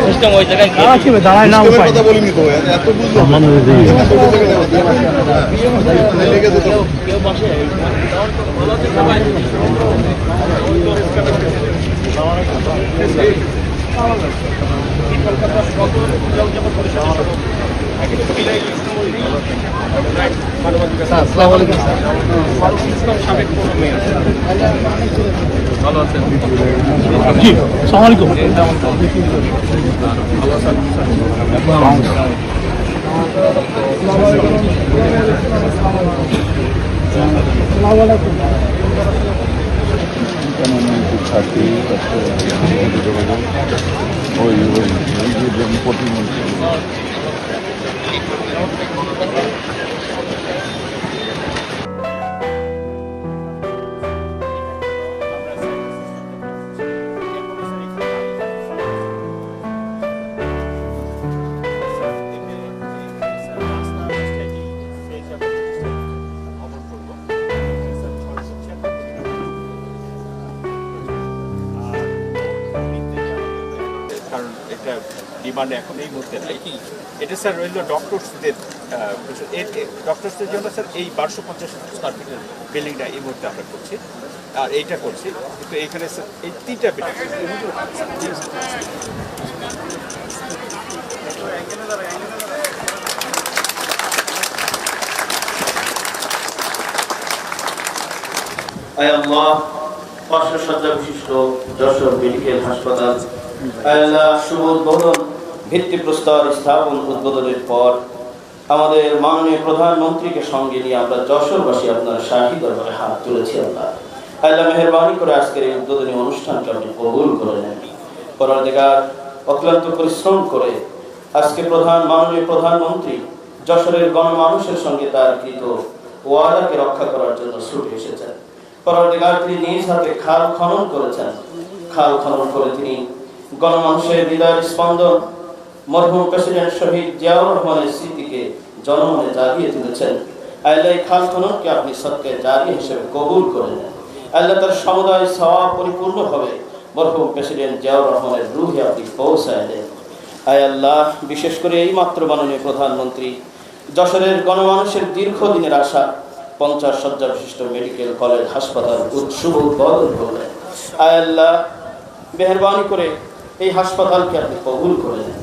System ওই জায়গায় দাঁড়ায় না উপায় কথা বলিনি তো এত বুঝলাম কেউ বসে ভালো আছেন জি আসসালামু আলাইকুম কারণ এটা ডিমান্ড এখন এই মুহূর্তে নাই। এটা স্যার রইল ডক্টরসদের ডক্টরসদের জন্য স্যার এই 1250 স্কোয়ার ফিটের বিল্ডিংটা এই মুহূর্তে আমরা করছি, আর এইটা করছি। কিন্তু এইখানে স্যার এই তিনটা বিল্ডিং আল্লাহ 500 শয্যা বিশিষ্ট যশোর মেডিকেল হাসপাতাল শুভ উদ্বোধন ভিত্তিপ্রস্তর স্থাপন উদ্বোধনের পর আমাদের মাননীয় প্রধানমন্ত্রীকে সঙ্গে নিয়ে আমরা যশোরবাসী আপনার শাহী দরবারে হাত তুলেছি। আল্লাহ মেহেরবানি করে আজকের এই উদ্বোধনী অনুষ্ঠানকে আপনি কবুল করে নেন। পরদিগার অক্লান্ত পরিশ্রম করে আজকে মাননীয় প্রধানমন্ত্রী যশোরের গণমানুষের সঙ্গে তার কৃত ওয়াদাকে রক্ষা করার জন্য ছুটে এসেছেন। পরদিগার তিনি নিজ হাতে খাল খনন করেছেন। খাল খনন করে তিনি গণমানুষের হৃদয়ের স্পন্দন মরহুম প্রেসিডেন্ট শহীদ জিয়াউর রহমানের স্মৃতিকে জনমনে জাগিয়ে তুলেছেন। আল্লাহ খাল খননকে আপনি সত্যে জারি হিসেবে কবুল করে নেন। আল্লাহ তার সমুদায় সওয়াব পরিপূর্ণভাবে মরহুম প্রেসিডেন্ট জিয়াউর রহমানের রুহে আপনি পৌঁছায় দেন। আল্লাহ বিশেষ করে এই মাত্র মাননীয় প্রধানমন্ত্রী যশোরের গণমানুষের দীর্ঘদিনের আশা 50 শয্যা বিশিষ্ট মেডিকেল কলেজ হাসপাতাল শুভ উদ্বোধন করলেন। আল্লাহ মেহেরবানি করে এই হাসপাতালকে আপনি কবুল করে নেন।